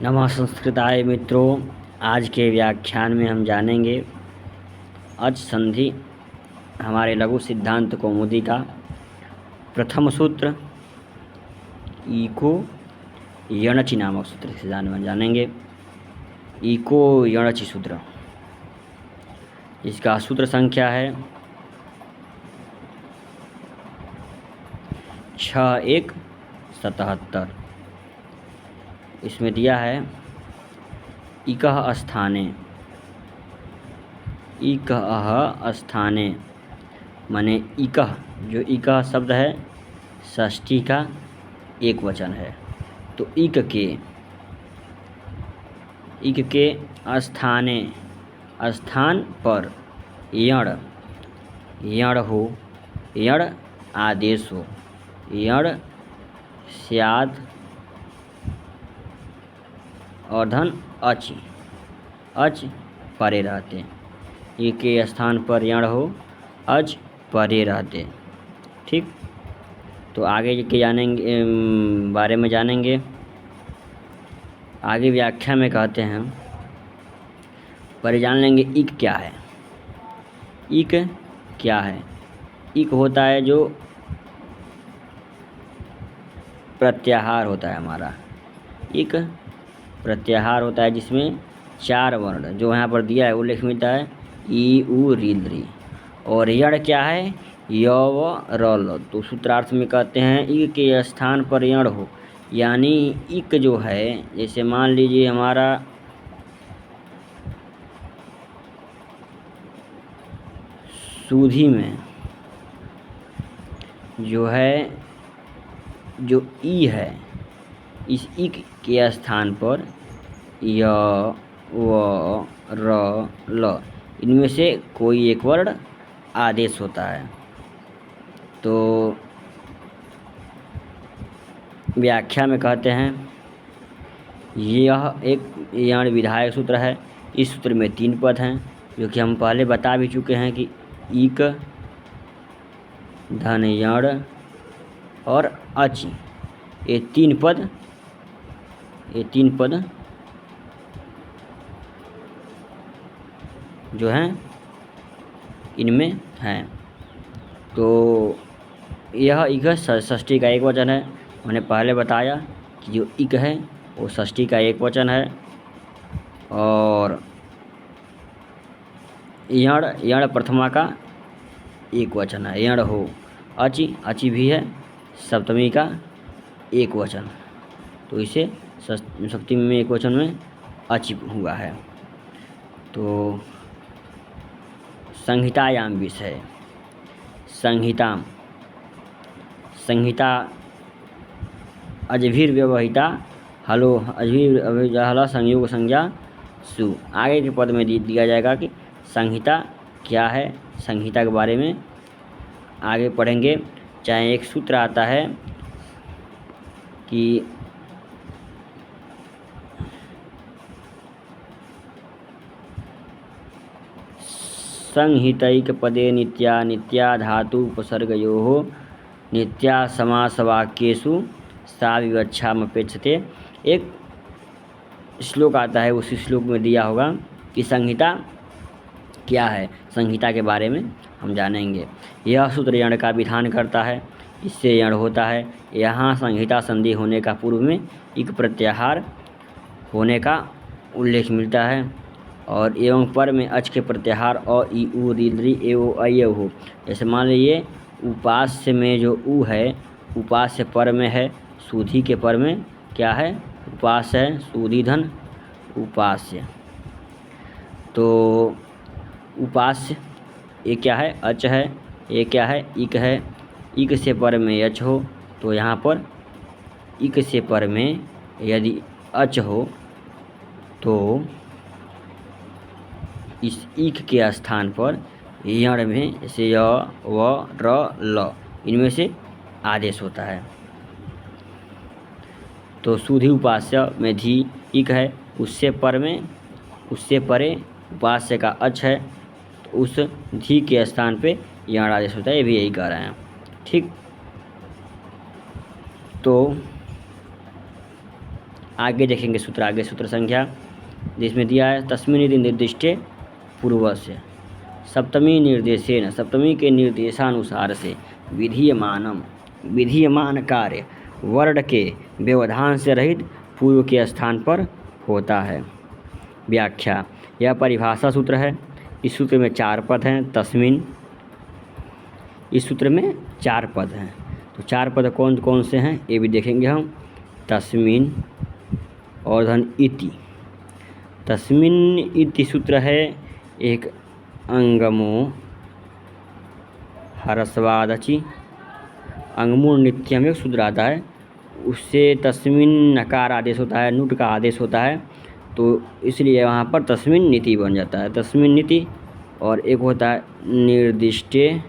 नमः संस्कृताय मित्रों। आज के व्याख्यान में हम जानेंगे अच संधि हमारे लघु सिद्धांत कौमुदी का प्रथम सूत्र इको यणचि नामक सूत्र से जानेंगे। इको यणचि सूत्र, इसका सूत्र संख्या है 6177। इसमें दिया है इकः स्थाने। इकः स्थाने माने इकः, जो इकः शब्द है षष्ठी का एक वचन है। तो इक के स्थाने, स्थान पर यण, यण हो, यण आदेश हो, यण स्याद और धन अच, अच परे रहते। ये के स्थान पर यण हो, अच परे रहते। ठीक, तो आगे के जानेंगे बारे में जानेंगे। आगे व्याख्या में कहते हैं, पर जान लेंगे इक क्या है। इक क्या है? इक होता है जो प्रत्याहार होता है हमारा। इक प्रत्याहार होता है जिसमें चार वर्ण, जो यहाँ पर दिया है उल्लेख मिलता है ई उ रील री। और यण क्या है? य व र ल। तो सूत्रार्थ में कहते हैं इक के स्थान पर यण हो, यानी इक जो है, जैसे मान लीजिए हमारा सूधी में जो है, जो ई है, इस इक के स्थान पर य व र ल, इनमें से कोई एक वर्ण आदेश होता है। तो व्याख्या में कहते हैं यह एक यण विधायक सूत्र है। इस सूत्र में 3 पद हैं, जो कि हम पहले बता भी चुके हैं कि इक, धन यण और अच, ये 3 पद जो हैं इनमें हैं। तो यह इक षष्ठी का एक वचन है। मैंने पहले बताया कि जो इक है वो षष्ठी का एक वचन है। और यण, यण प्रथमा का एक वचन है, यण हो। अचि, अचि भी है सप्तमी का एक वचन। तो इसे सप्तमी में एक वचन में अचि हुआ है। तो संहितायाम विषय, संहिता, संहिता अजभिर व्यवहिता हलो, अजभिर हला संयोग संज्ञा सु। आगे के पद में दिया जाएगा कि संहिता क्या है। संहिता के बारे में आगे पढ़ेंगे। चाहे एक सूत्र आता है कि संहितैक पदे नित्या, नित्या धातु उपसर्गयोः नित्या समासवाक्येषु सा विवक्षामपेक्षते। एक श्लोक आता है, उसी श्लोक में दिया होगा कि संहिता क्या है। संहिता के बारे में हम जानेंगे। यह सूत्र यण का विधान करता है, इससे यण होता है। यहाँ संहिता संधि होने का पूर्व में इक प्रत्याहार होने का उल्लेख मिलता है। और एवं पर में अच के प्रत्याहार अ ई उ रील री ए ओ अय हो। जैसे मान लीजिए उपास्य में जो उ है, उपास्य पर में है, सूधी के पर में क्या है? उपास्य है, सूधी धन उपास्य। तो उपास्य ये क्या है? अच है। ये क्या है? इक है। इक से पर में अच हो, तो यहाँ पर इक से पर में यदि अच हो तो इस इक के स्थान पर यण में जैसे य व र ल, इनमें से आदेश होता है। तो सूधी उपास्य में धी इक है, उससे पर में, उससे परे उपास्य का अच है, तो उस धी के स्थान पे यण आदेश होता है। ये भी यही कह रहे हैं। ठीक, तो आगे देखेंगे सूत्र, आगे सूत्र संख्या जिसमें दिया है तस्मिन् इति निर्दिष्टे पूर्वस्य सप्तमी निर्देशेन, सप्तमी के निर्देशानुसार से विधीयमान कार्य वर्ण के व्यवधान से रहित पूर्व के स्थान पर होता है। व्याख्या, यह परिभाषा सूत्र है। इस सूत्र में 4 पद हैं। तस्मिन्, इस सूत्र में 4 पद हैं। तो 4 पद कौन कौन से हैं ये भी देखेंगे हम। तस्मिन् और धन इति। तस्मिन् इति सूत्र है एक अंगमो ह्रस्वादचि अंगमूल नित्यम एक सूत्र आता है, उससे तस्मिन् नकार आदेश होता है, नुट का आदेश होता है, तो इसलिए वहाँ पर तस्मिन् नीति बन जाता है। तस्मिन् नीति। और एक होता है निर्दिष्टे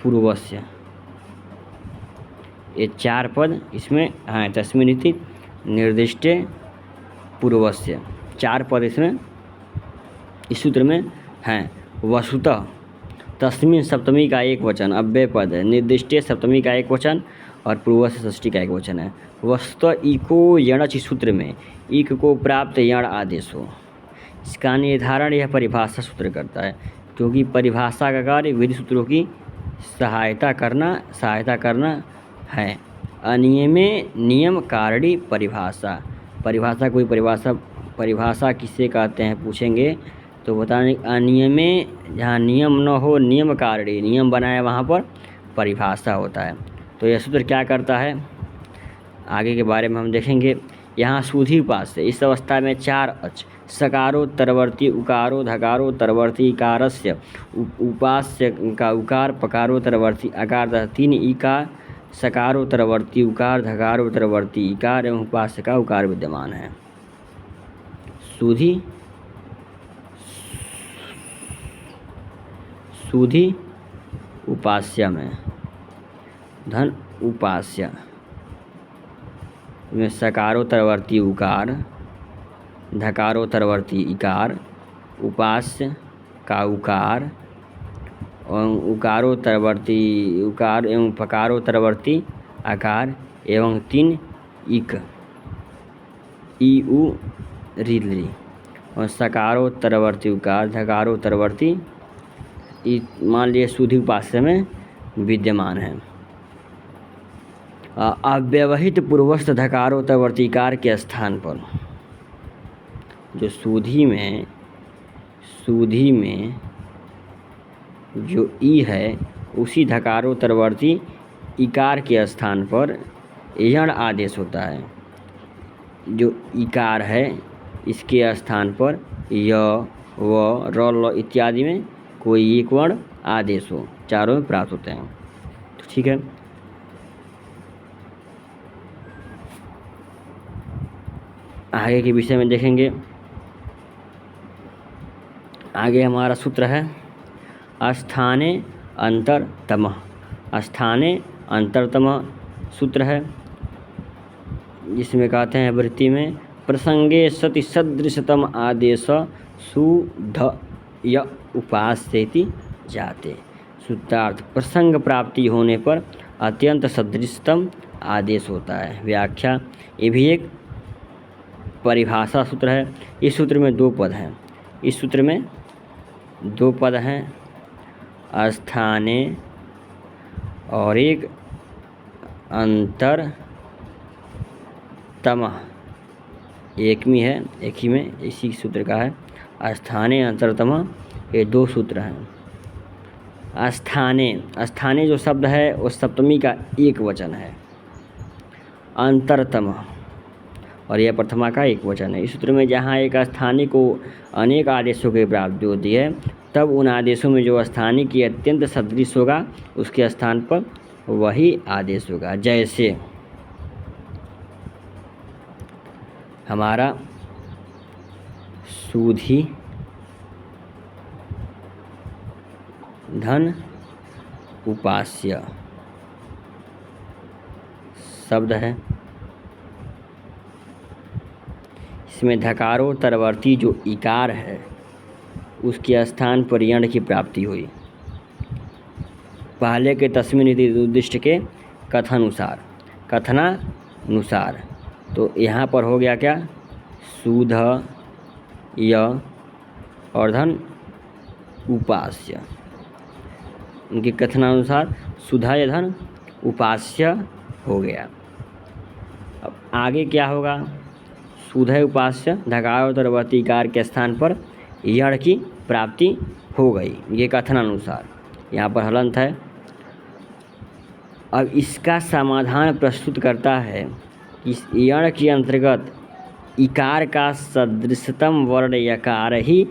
पूर्वस्य। ये 4 पद इसमें हैं। तस्मिन् नीति, निर्दिष्टे पूर्वस्य, 4 पद इसमें इस सूत्र में हैं। वस्तुतः तस्मिन् सप्तमी का एक वचन अव्यय पद है, निर्दिष्टे सप्तमी का एक वचन और पूर्वस्य षष्ठी का एक वचन है। वस्तुतः इको यणच सूत्र में इक को प्राप्त यण आदेश हो। इसका निर्धारण यह परिभाषा सूत्र करता है, क्योंकि परिभाषा का कार्य विधि सूत्रों की सहायता करना है। अनियमे नियम कारणी परिभाषा। कोई परिभाषा किसे कहते हैं पूछेंगे तो बताने। अनियमे, जहाँ नियम न हो, नियम कारणी, नियम बनाए वहाँ पर परिभाषा होता है। तो यह सूत्र क्या करता है आगे के बारे में हम देखेंगे। यहाँ सुधि उपास्य, इस अवस्था में 4 अच सकारोत्तरवर्ती उकारो धकारोत्तरवर्ती इकारस्य उपास्य का उकार पकारोत्तरवर्ती आकार 3 इकार सकारोत्तरवर्ती उकार धकारोत्तरवर्ती इकार एवं उपास्य का उकार विद्यमान है। सुधि उपास्य में धन उपास्य में सकारोत्तरवर्ती उकार धकारोत्तरवर्ती इकार उपास्य का उकार एवं उकारोत्तरवर्ती उकार एवं पकारोत्तरवर्ती आकार एवं 3 इक ई उ री और सकारोत्तरवर्ती उकार धकारोत्तरवर्ती मान लिए सुधि उपास्य में विद्यमान है। अव्यवहित पूर्वस्थ धकारोत्तरवर्ती इकार के स्थान पर जो सुधि में जो ई है उसी धकारोत्तरवर्ती इकार के स्थान पर यण आदेश होता है। जो इकार है इसके स्थान पर य व र ल इत्यादि में कोई एक वर्ण आदेश हो, चारों में प्राप्त होते हैं। तो ठीक है, आगे के विषय में देखेंगे। आगे हमारा सूत्र है स्थाने अंतरतम। स्थाने अंतरतम सूत्र है जिसमें कहते हैं वृत्ति में प्रसंगे सति सदृशतम आदेश सुध य उपास्येति जाते। सूत्रार्थ, प्रसंग प्राप्ति होने पर अत्यंत सदृशतम आदेश होता है। व्याख्या, ये भी एक परिभाषा सूत्र है। इस सूत्र में 2 पद हैं। इस सूत्र में 2 पद हैं, स्थाने और एक अंतरतम। एक में है, एक ही में इसी सूत्र का है। स्थाने अंतरतम, ये 2 सूत्र हैं। स्थाने जो शब्द है वो सप्तमी का एक वचन है। अंतरतम और यह प्रथमा का एक वचन है। इस सूत्र में जहाँ एक स्थानीय को अनेक आदेशों की प्राप्ति होती है, तब उन आदेशों में जो स्थानीय की अत्यंत सदृश होगा उसके स्थान पर वही आदेश होगा। जैसे हमारा सुधि धन उपास्य शब्द है, इसमें धकारोत्तरवर्ती जो इकार है उसके स्थान पर यण की प्राप्ति हुई। पहले के तस्मिन् इति उद्दिष्ट के कथनानुसार। तो तो यहाँ पर हो गया क्या, सुध य और धन उपास्य। उनके कथनानुसार सुधाय धन उपास्य हो गया। अब आगे क्या होगा, सुधय उपास्य धकारोत्तरवर्ती कार के स्थान पर यण की प्राप्ति हो गई, ये कथनानुसार। यहाँ पर हलंत है। अब इसका समाधान प्रस्तुत करता है कि इस यण के अंतर्गत इकार का सदृशतम वर्ण यकार ही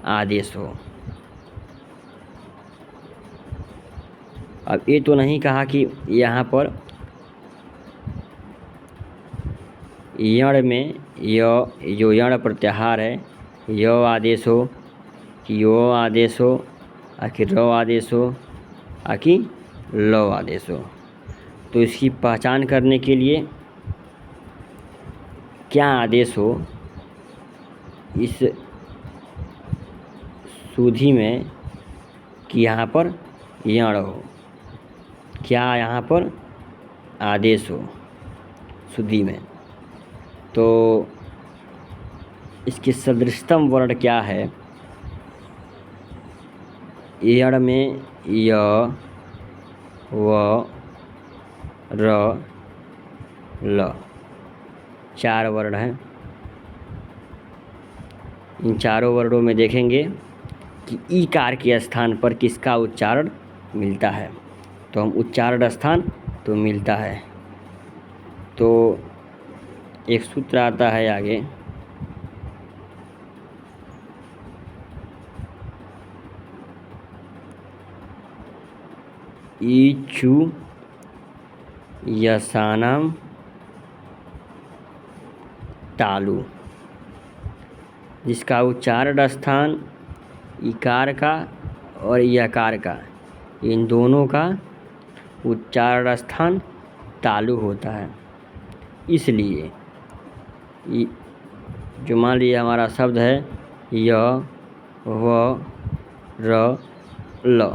आदेश हो। अब ये तो नहीं कहा कि यहाँ पर यण में य जो यण प्रत्याहार है य आदेश हो कि यो आदेश हो, आखिर र आदेश हो, आखिर ल आदेश हो। तो इसकी पहचान करने के लिए क्या आदेश हो इस सुधि में कि यहाँ पर यण हो, क्या यहाँ पर आदेश हो सुधि में, तो इसके सदृशतम वर्ण क्या है, यण में य व र ल 4 वर्ण हैं। इन चारों वर्णों में देखेंगे कि ईकार के स्थान पर किसका उच्चारण मिलता है, तो हम उच्चारण स्थान तो मिलता है। तो एक सूत्र आता है आगे, ईचु यसानाम तालु, जिसका उच्चारण स्थान इकार का और यकार का, इन दोनों का उच्चारण स्थान तालु होता है। इसलिए जो मान लीजिए हमारा शब्द है य व र ल,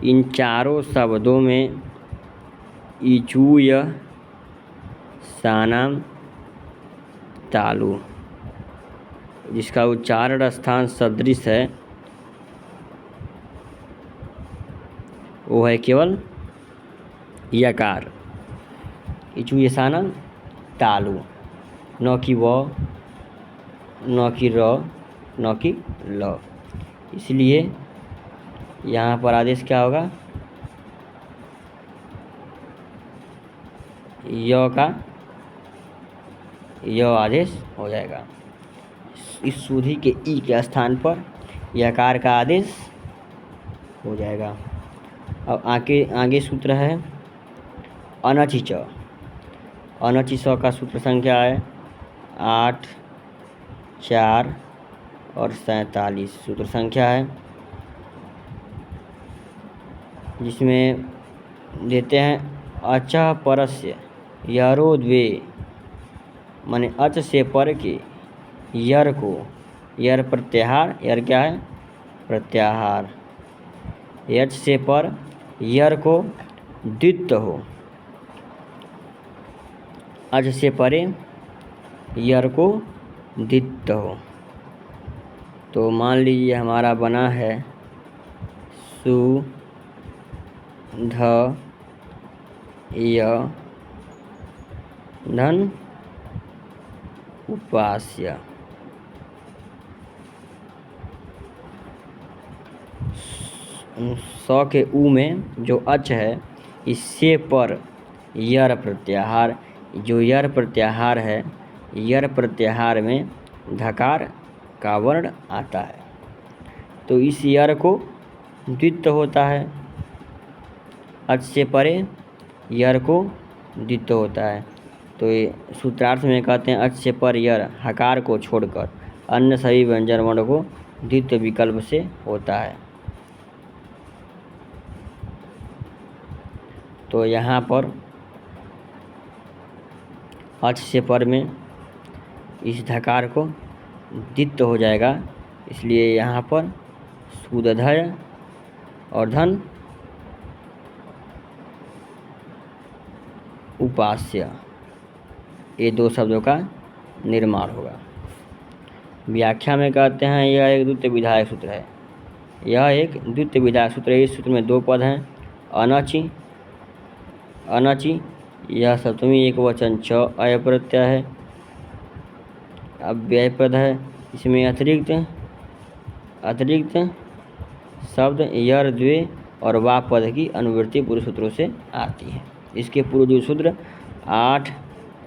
इन चारों शब्दों में ईचूय सानाम तालु, जिसका उच्चारण स्थान सदृश है वो है केवल यकार, ईचूय सानाम तालु, न कि व, न कि र, न कि ल। इसलिए यहाँ पर आदेश क्या होगा, य का य आदेश हो जाएगा। इस सुधि के ई के स्थान पर यकार का आदेश हो जाएगा। अब आगे सूत्र है अनचिच। अनचिच का सूत्र संख्या है 8, 4 और 47 सूत्र संख्या है, जिसमें देते हैं अच परस्य यरो द्वे, माने अच से पर के यर को, यर प्रत्याहार, यर क्या है प्रत्याहार, यच से पर यर को द्वित्व हो, अच से परे यर को द्वित्व हो। तो मान लीजिए हमारा बना है सु ध य धन उपास्य। स के उ में जो अच है इससे पर यर प्रत्याहार, जो यर प्रत्याहार है, यर प्रत्याहार में धकार का वर्ण आता है, तो इस यर को द्वित्व होता है, अच से परे यर को द्वित्व होता है। तो ये सूत्रार्थ में कहते हैं अच से पर यर हकार को छोड़कर अन्य सभी व्यंजन वर्ण को द्वित्व विकल्प से होता है। तो यहाँ पर अच से पर में इस धकार को द्वित्व हो जाएगा, इसलिए यहाँ पर सुदधय और धन उपास्य ये दो शब्दों का निर्माण होगा। व्याख्या में कहते हैं यह एक द्वितीय विधायक सूत्र है। यह एक द्वितीय विधायक सूत्र है। इस सूत्र में दो पद हैं, अनचि अनचि, यह सप्तमी एक वचन च अय प्रत्यय है, अव्यय पद है। इसमें अतिरिक्त शब्द यर द्वे और वा पद की अनुवृत्ति पूर्व सूत्रों से आती है। इसके पूर्व जो सूत्र 8,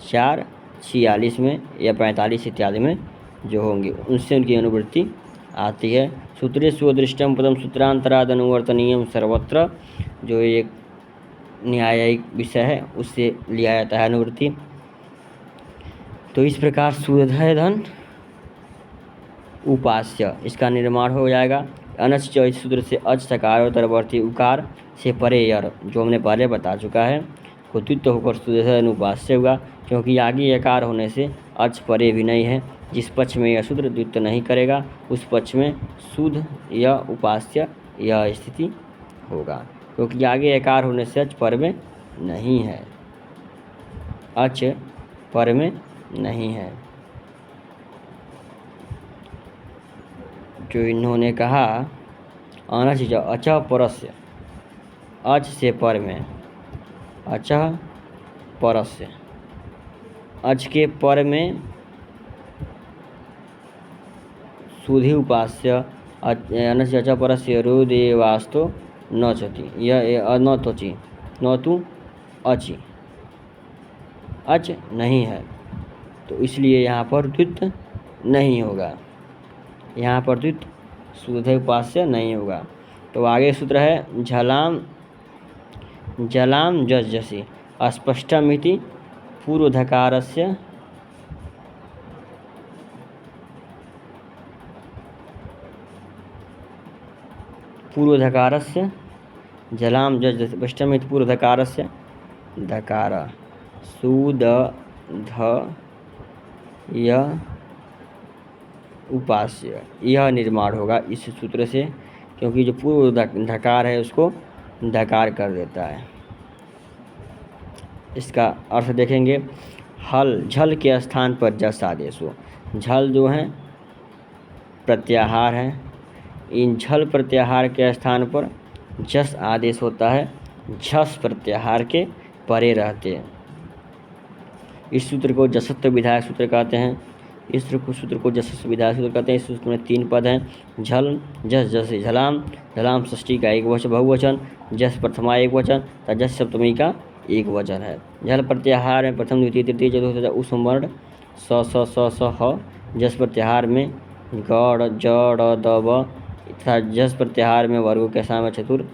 4, 46 में या 45 इत्यादि में जो होंगे उनसे उनकी अनुवृत्ति आती है। सूत्रे स्वदृष्टम पदम सूत्रांतराद अनुवर्तनीयम सर्वत्र, जो एक न्यायिक विषय है उससे लिया जाता है अनुवृत्ति। तो इस प्रकार सुधय धन उपास्य इसका निर्माण हो जाएगा। अनच इस सूत्र से अच सकार और तरवर्ती उकार से परे यर, जो हमने पहले बता चुका है, को द्वित्व होकर सुधय उपास्य हुआ, क्योंकि आगे यकार होने से अच परे भी नहीं है। जिस पक्ष में यह सूत्र द्वित्व नहीं करेगा उस पक्ष में शुद्ध या उपास्य यह स्थिति होगा, क्योंकि आगे यकार होने से अच पर में नहीं है, अच पर में नहीं है। जो इन्होंने कहा अनच अचः परस्य, अच से पर में, अचः परस्य, अच के पर में सुधि उपास्य, अनच अचः परस्य रुदेवास्तो न चति, यह न त्वचि न तु अचि, अच नहीं है, तो इसलिए यहाँ पर द्वित्व नहीं होगा, यहाँ पर द्वित्व सुधय उपास्य नहीं होगा। तो आगे सूत्र है झलाम जलाम जसि अस्पष्टमिति पूर्वधकारस्य जलाम जस स्पष्टमिति पूर्वधकारस्य धकार सुद ध य उपास्य, यह निर्माण होगा इस सूत्र से, क्योंकि जो पूर्व धकार है उसको धकार कर देता है। इसका अर्थ देखेंगे, हल झल के स्थान पर जस आदेश हो। झल जो है प्रत्याहार है, इन झल प्रत्याहार के स्थान पर जस आदेश होता है, झस प्रत्याहार के परे रहते हैं। इस सूत्र को जसत्व विधायक सूत्र कहते हैं। इस सूत्र को जसत्व विधायक सूत्र कहते हैं। इस सूत्र में 3 पद हैं, झल जस जस झलाम, झलाम षष्ठी का एक वचन बहुवचन, जस प्रथमा एक वचन तथा जस सप्तमी का एक वचन है। झल प्रत्याहार में प्रथम द्वितीय तृतीय चतुर्थ उसम वर्ण स ह, जस प्रत्याहार में ग ज ड़ द व तथा जस प्रत्याहार में वर्गों के सामने चतुर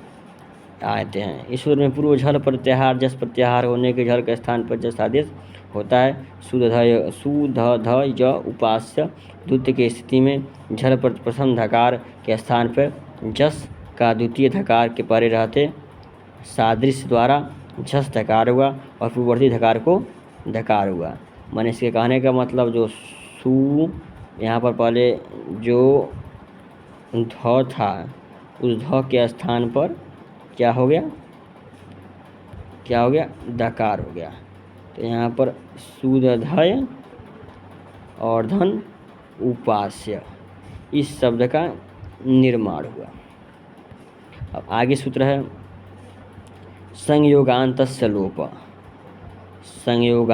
आते हैं। इस सूत्र में पूर्व झल प्रत्याहार जस प्रत्याहार होने के झल के स्थान पर जस आदेश होता है। सुध ध य उपास्य, द्वितीय की स्थिति में झल प्रथम धकार के स्थान पर जस का द्वितीय धकार के परे रहते सादृश्य द्वारा झस धकार हुआ और पूर्ववर्ती धकार को धकार हुआ। मैंने इसके कहने का मतलब जो सु यहाँ पर पहले जो ध था उस ध के स्थान पर क्या हो गया धकार हो गया। तो यहाँ पर सुधय और धन उपास्य इस शब्द का निर्माण हुआ। अब आगे सूत्र है संयोगान्तस्य लोप, संयोग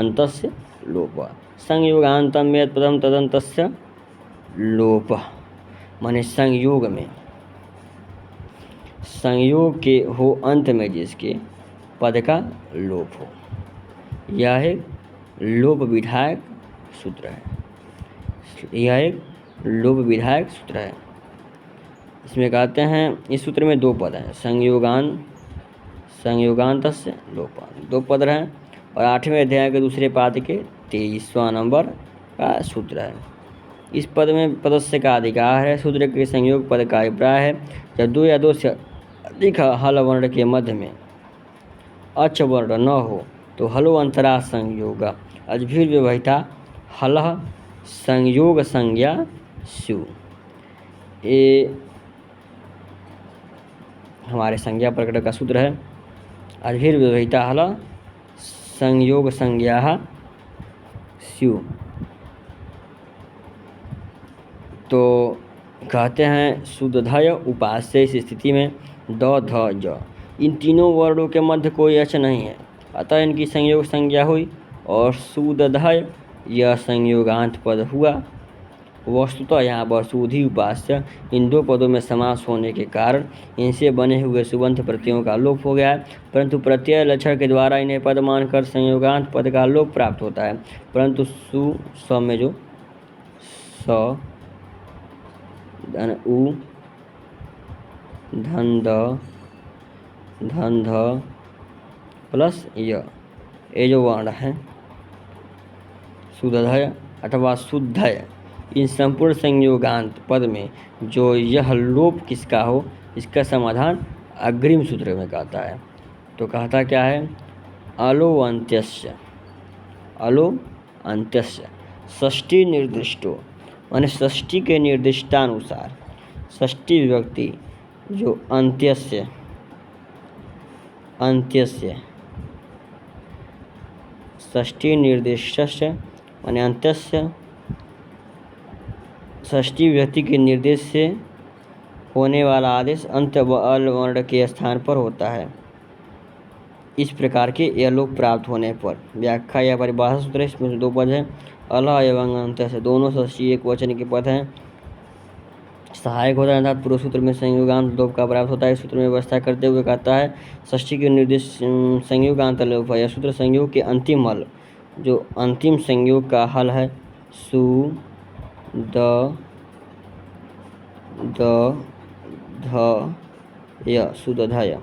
अंतस्य लोप, संयोगान्तम यत् पदम तदन्तस्य लोप, माने संयोग में संयोग के हो अंत में जिसके पद का लोप हो, यह एक लोप विधायक सूत्र है। यह एक लोप विधायक सूत्र है। इसमें कहते हैं इस सूत्र में 2 पद हैं, संयोगान्तस्य लोप, 2 पद हैं और 8वें अध्याय के दूसरे पाद के 23वां नंबर का सूत्र है। इस पद में पदस्य का अधिकार है। सूत्र के संयोग पद का अभिप्राय है जब 2 या 2 से अधिक हल वर्ण के मध्य में अच वर्ण न हो तो हलो अंतरा संयोग अजभिर व्यवहिता हल संयोग संज्ञा स्यु। ये हमारे संज्ञा प्रकट का सूत्र है। अजभिर व्यवहिता हल संयोग संज्ञा स्यु। तो कहते हैं सुदधय उपास्य इस स्थिति में द ध ज इन तीनों वर्णों के मध्य कोई एच नहीं है, अतः इनकी संयोग संज्ञा हुई और सुदधय यह संयोगांत पद हुआ। वस्तुतः यहाँ पर सुधि उपास्य इन दो पदों में समास होने के कारण इनसे बने हुए सुबंत प्रत्ययों का लोप हो गया है, परंतु प्रत्यय लक्षण के द्वारा इन्हें पद मानकर संयोगांत पद का लोप प्राप्त होता है। परंतु स में जो स धन उ धन ध प्लस ये जो वर्ण है सुदधय अथवा शुद्धय, इन संपूर्ण संयोगांत पद में जो यह लोप किसका हो, इसका समाधान अग्रिम सूत्र में कहता है। तो कहता क्या है, अलो अंत्यस्य षष्ठी निर्दिष्टो, माने षष्ठी के निर्दिष्टानुसार षष्ठी विभक्ति जो अंत्यस्य षष्ठी निर्दिष्टस्य माने अंत्यस्य षष्ठी विभक्ति के निर्देश से होने वाला आदेश अंत व अल वर्ण के स्थान पर होता है। इस प्रकार के यह लोप प्राप्त होने पर व्याख्या या परिभाषा सूत्र, इसमें दो पद हैं, अल एवं अंत से दोनों षष्ठी एक वचन के पद हैं। सहायक होता है अर्थात पूर्व सूत्र में संयोगांत लोप का प्राप्त होता है। इस सूत्र में व्यवस्था करते हुए कहता है षष्ठी के निर्देश संयोगांत लोप है। यह सूत्र संयोग के अंतिम हल, जो अंतिम संयोग का हल है सु द ध य सुदधय,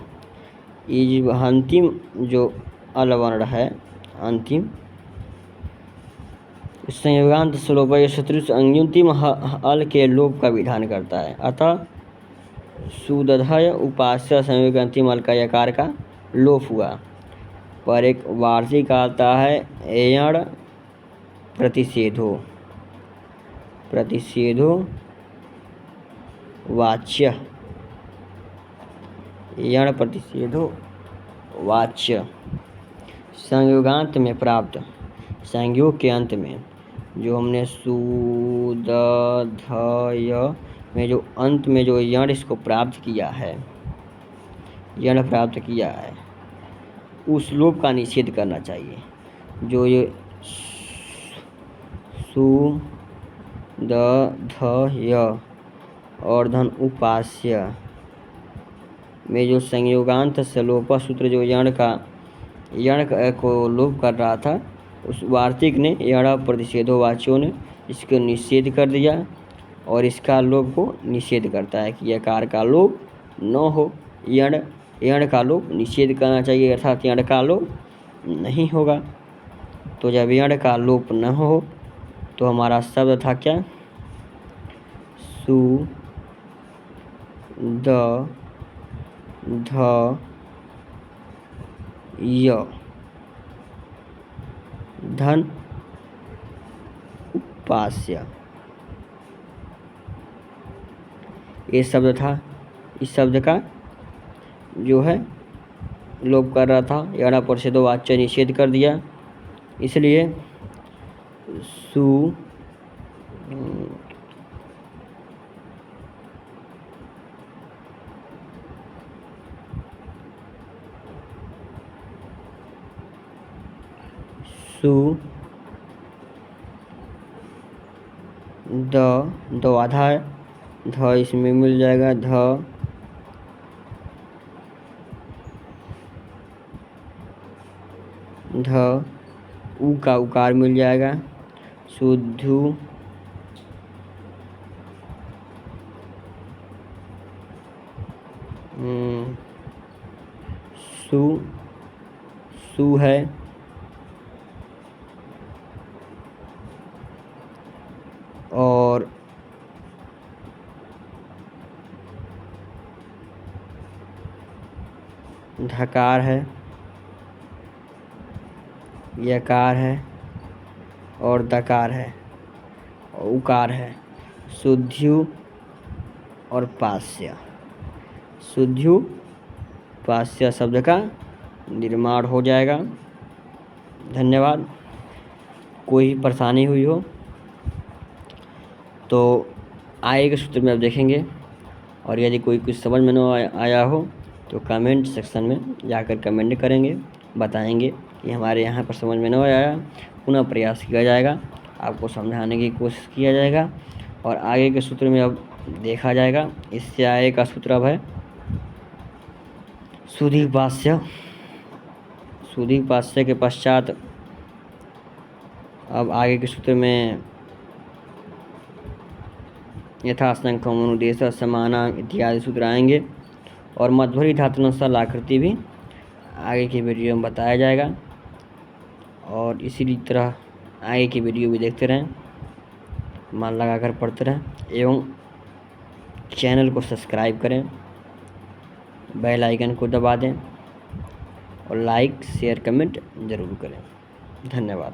ये अंतिम जो अल वर्ण है अंतिम संयोगांत श्लोक ये शत्रु अंतिम अल के लोप का विधान करता है। अतः सुदधय उपास्य संयोग अंतिम अल का यकार का लोप हुआ। पर एक वार्षिक आता है एयण प्रतिषेधो वाच्य, यण प्रतिषेधो वाच्य, संयोगांत में प्राप्त संयोग के अंत में जो हमने सुदधय में जो अंत में जो यण इसको प्राप्त किया है, यण प्राप्त किया है, उस लोप का निषेध करना चाहिए। जो ये सु द ध य और धन उपास्य में जो संयोगांत सलोप सूत्र जो यण को लोप कर रहा था, उस वार्तिक ने यण प्रतिषेधो वाच्यों ने इसको निषेध कर दिया और इसका लोप को निषेध करता है कि यकार का लोप न हो। यण का लोप निषेध करना चाहिए, अर्थात यण का लोप नहीं होगा। तो जब यण का लोप न हो तो हमारा शब्द था क्या, सु द ध य धन उपास्य, ये शब्द था। इस शब्द का जो है लोप कर रहा था, यण प्रतिषेधो वाच्य निषेध कर दिया, इसलिए सु द आधा है, ध इसमें मिल जाएगा, ध उ का उकार मिल जाएगा, शुद्धु सु है, और धकार है, यकार है और दकार है और उकार है। शुद्धु और पास्य, शुद्धु पास्य शब्द का निर्माण हो जाएगा। धन्यवाद। कोई परेशानी हुई हो तो आगे के सूत्र में आप देखेंगे, और यदि कोई कुछ समझ में न आया हो तो कमेंट सेक्शन में जाकर कमेंट करेंगे, बताएंगे कि हमारे यहाँ पर समझ में न आया, पुनः प्रयास किया जाएगा, आपको समझाने की कोशिश किया जाएगा और आगे के सूत्र में अब देखा जाएगा। इससे आगे का सूत्र अब है सुदीपास्य। सुदीपास्य के पश्चात अब आगे के सूत्र में यथासंख्यम अनुदेश समाना इत्यादि सूत्र आएंगे और मध्वरी धातुनुसार आकृति भी आगे की वीडियो में बताया जाएगा। और इसी तरह आगे की वीडियो भी देखते रहें, मन लगाकर पढ़ते रहें एवं चैनल को सब्सक्राइब करें, बेल आइकन को दबा दें और लाइक शेयर कमेंट ज़रूर करें। धन्यवाद।